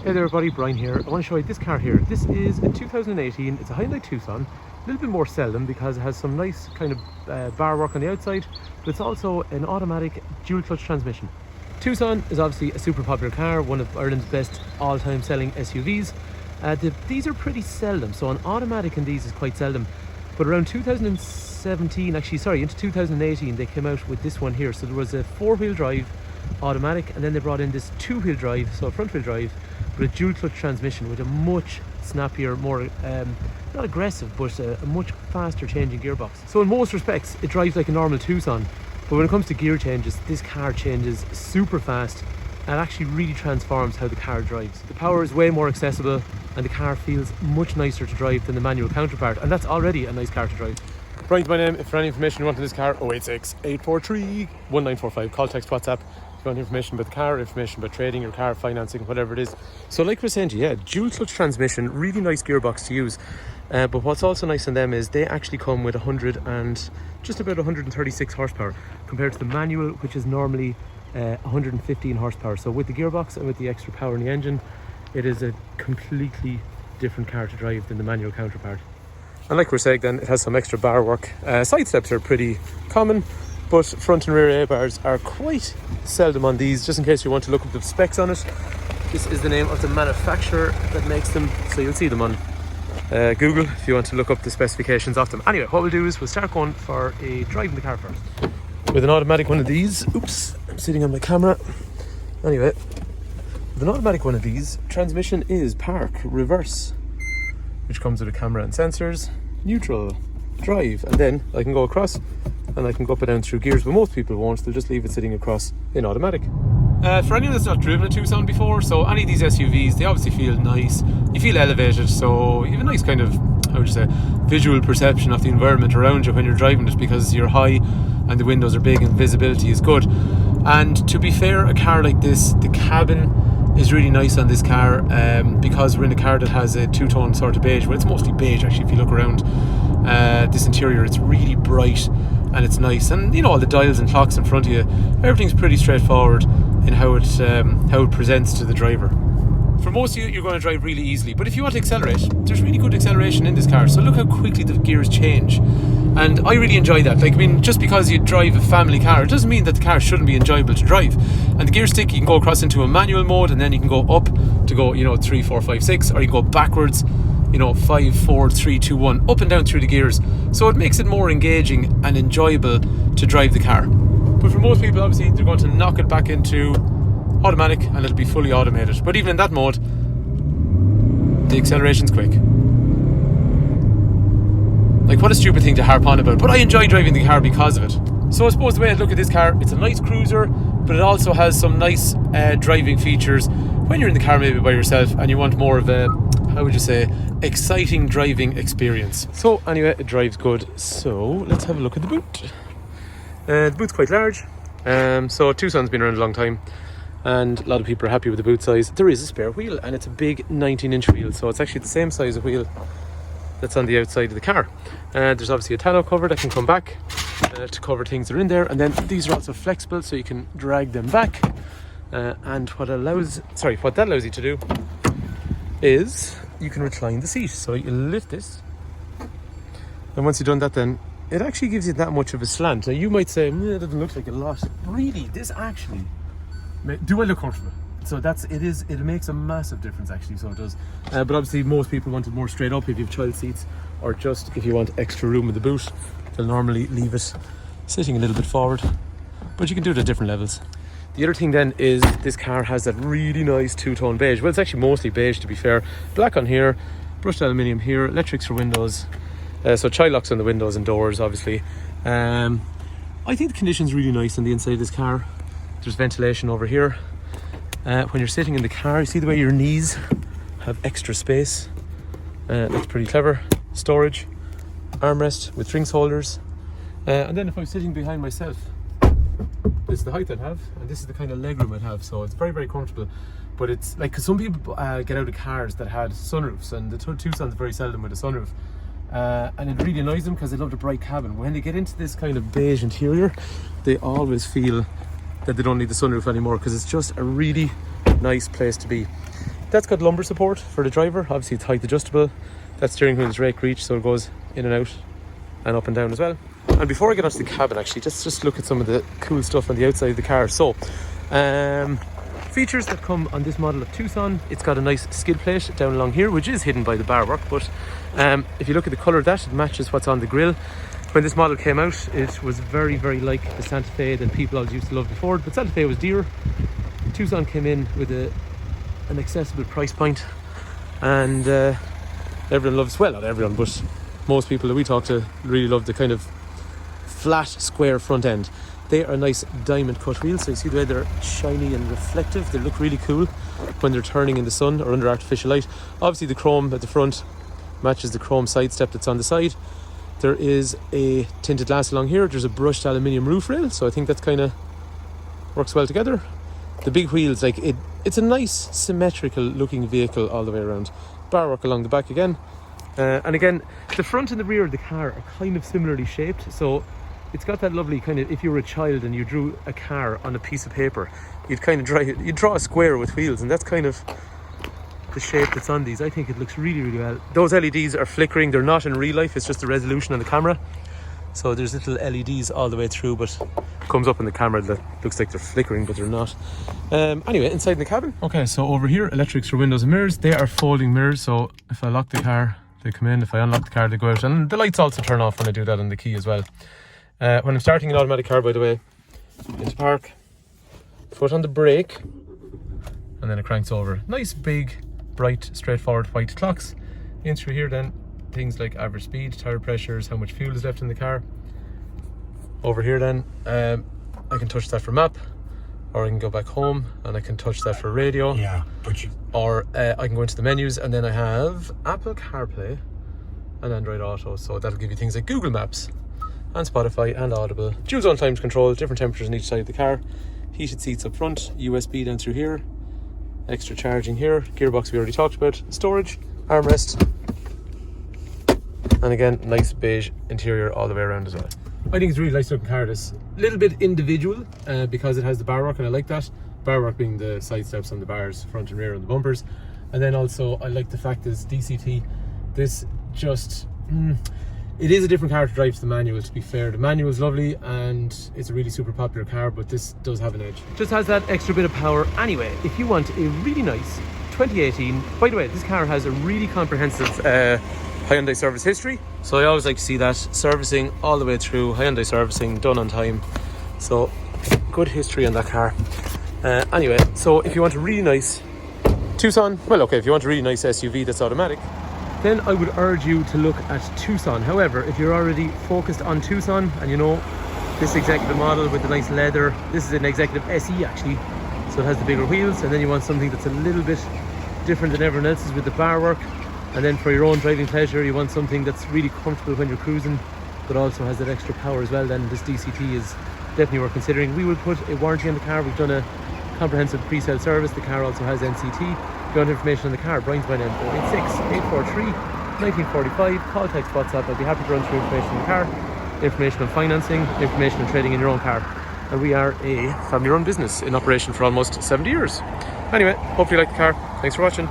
Hey there everybody, Brian here. I want to show you this car here. This is a 2018, it's a Hyundai Tucson. A little bit more seldom because it has some nice kind of bar work on the outside, but it's also an automatic dual clutch transmission. Tucson is obviously a super popular car, one of Ireland's best all-time selling SUVs. These are pretty seldom, so an automatic in these is quite seldom. But around 2017, into 2018, they came out with this one here. So there was a four-wheel drive automatic, and then they brought in this two-wheel drive, so a front-wheel drive, but a dual clutch transmission with a much snappier, more not aggressive, but a much faster changing gearbox. So in most respects it drives like a normal Tucson, but when it comes to gear changes, this car changes super fast and actually really transforms how the car drives. The power is way more accessible and the car feels much nicer to drive than the manual counterpart, and that's already a nice car to drive. Brian's my name. If for any information you want on this car, 086 843 1945. Call, text, WhatsApp. If you want information about the car, information about trading your car, financing, whatever it is. So like we're saying to you, yeah, dual clutch transmission, really nice gearbox to use. But what's also nice on them is they actually come with just about 136 horsepower compared to the manual, which is normally 115 horsepower. So with the gearbox and with the extra power in the engine, it is a completely different car to drive than the manual counterpart. And like we're saying then, it has some extra bar work. Side steps are pretty common, but front and rear A-bars are quite seldom on these. Just in case you want to look up the specs on it, this is the name of the manufacturer that makes them, so you'll see them on Google if you want to look up the specifications of them. Anyway, what we'll do is we'll start going for a drive in the car first. With an automatic one of these, oops, I'm sitting on my camera. Anyway, with an automatic one of these, transmission is park, reverse, which comes with a camera and sensors, neutral, drive, and then I can go across and I can go up and down through gears, but most people won't. They'll just leave it sitting across in automatic. For anyone that's not driven a Tucson before, so any of these SUVs, they obviously feel nice. You feel elevated, so you have a nice kind of, how would you say, visual perception of the environment around you when you're driving it, because you're high and the windows are big and visibility is good. And to be fair, a car like this, the cabin is really nice on this car, because we're in a car that has a two-tone sort of beige. Well, it's mostly beige actually if you look around. This interior, it's really bright and it's nice, and you know, all the dials and clocks in front of you, everything's pretty straightforward in how it presents to the driver. For most of you, you're going to drive really easily, but if you want to accelerate, there's really good acceleration in this car. So look how quickly the gears change, and I really enjoy that. Like, I mean, just because you drive a family car, it doesn't mean that the car shouldn't be enjoyable to drive. And the gear stick, you can go across into a manual mode, and then you can go up to go, 3, 4, 5, 6, or you can go backwards, 5, 4, 3, 2, 1, up and down through the gears. So it makes it more engaging and enjoyable to drive the car. But for most people, obviously, they're going to knock it back into automatic and it'll be fully automated. But even in that mode, the acceleration's quick. Like, what a stupid thing to harp on about, but I enjoy driving the car because of it. So I suppose the way I look at this car, it's a nice cruiser, but it also has some nice driving features when you're in the car maybe by yourself and you want more of a, how would you say, exciting driving experience. So anyway, it drives good. So let's have a look at the boot. The boot's quite large. So Tucson's been around a long time, and a lot of people are happy with the boot size. There is a spare wheel, and it's a big 19-inch wheel, so it's actually the same size of wheel that's on the outside of the car. There's obviously a tonneau cover that can come back to cover things that are in there, and then these are also flexible, so you can drag them back. And what that allows you to do is you can recline the seat. So you lift this, and once you've done that, then it actually gives you that much of a slant. Now you might say, it doesn't look like a lot. Really, this actually, do I look comfortable? So it makes a massive difference actually, so it does. But obviously most people want it more straight up if you have child seats, or just if you want extra room in the boot, they'll normally leave it sitting a little bit forward, but you can do it at different levels. The other thing then is this car has that really nice two-tone beige. Well, it's actually mostly beige to be fair. Black on here, brushed aluminium here, electrics for windows. So child locks on the windows and doors, obviously. I think the condition's really nice on the inside of this car. There's ventilation over here. When you're sitting in the car, you see the way your knees have extra space. That's pretty clever. Storage, armrest with drinks holders. And then if I'm sitting behind myself, this is the height I'd have, and this is the kind of legroom I'd have, so it's very, very comfortable. But it's like, because some people get out of cars that had sunroofs, and the Tucson's very seldom with a sunroof. And it really annoys them because they love the bright cabin. When they get into this kind of beige interior, they always feel that they don't need the sunroof anymore, because it's just a really nice place to be. That's got lumbar support for the driver. Obviously it's height adjustable. That steering wheel is rake reach, so it goes in and out and up and down as well. And before I get onto the cabin, actually, just look at some of the cool stuff on the outside of the car. So features that come on this model of Tucson: it's got a nice skid plate down along here, which is hidden by the bar work, but if you look at the colour of that, it matches what's on the grille. When this model came out, it was very, very like the Santa Fe that people always used to love before, but Santa Fe was dear. Tucson came in with an accessible price point, and everyone loves, well, not everyone, but most people that we talk to really love the kind of flat square front end. They are nice diamond cut wheels, so you see the way they're shiny and reflective. They look really cool when they're turning in the sun or under artificial light. Obviously the chrome at the front matches the chrome side step that's on the side. There is a tinted glass along here. There's a brushed aluminium roof rail, so I think that's kind of works well together. The big wheels, like it's a nice symmetrical looking vehicle all the way around. Bar work along the back again, and again the front and the rear of the car are kind of similarly shaped, so it's got that lovely kind of, if you were a child and you drew a car on a piece of paper, you'd draw a square with wheels, and that's kind of the shape that's on these. I think it looks really, really well. Those LEDs are flickering. They're not in real life, it's just the resolution on the camera. So there's little LEDs all the way through, but it comes up in the camera that looks like they're flickering, but they're not. Anyway, inside in the cabin. Okay, so over here, electrics for windows and mirrors. They are folding mirrors, so if I lock the car, they come in. If I unlock the car, they go out. And the lights also turn off when I do that on the key as well. When I'm starting an automatic car, by the way, into park, foot on the brake, and then it cranks over. Nice, big, bright, straightforward white clocks. In through here then, things like average speed, tire pressures, how much fuel is left in the car. Over here then, I can touch that for map, or I can go back home and I can touch that for radio. Yeah, but or I can go into the menus, and then I have Apple Carplay and Android Auto, so that'll give you things like Google Maps and Spotify and Audible. Dual zone climate control, different temperatures on each side of the car, heated seats up front, USB down through here, extra charging here, gearbox we already talked about, storage, armrest, and again, nice beige interior all the way around as well. I think it's a really nice looking car. This little bit individual because it has the bar work, and I like that. Bar work being the side steps on the bars, front and rear on the bumpers. And then also I like the fact that it's DCT. This just, it is a different car to drive to the manual, to be fair. The manual is lovely and it's a really super popular car, but this does have an edge. Just has that extra bit of power. Anyway, if you want a really nice 2018, by the way, this car has a really comprehensive Hyundai service history, so I always like to see that servicing all the way through. Hyundai servicing done on time, so good history on that car. Anyway, so if you want a really nice Tucson, well, okay, if you want a really nice SUV that's automatic, then I would urge you to look at Tucson. However, if you're already focused on Tucson and you know this executive model with the nice leather, this is an executive SE actually, so it has the bigger wheels, and then you want something that's a little bit different than everyone else's with the bar work. And then for your own driving pleasure, you want something that's really comfortable when you're cruising, but also has that extra power as well. Then this DCT is definitely worth considering. We will put a warranty on the car. We've done a comprehensive pre-sale service. The car also has NCT. If you want information on the car, Brian's my name, 086-843-1945. Call, text, WhatsApp. I'll be happy to run through information on the car, information on financing, information on trading in your own car. And we are a family-run business in operation for almost 70 years. Anyway, hope you like the car. Thanks for watching.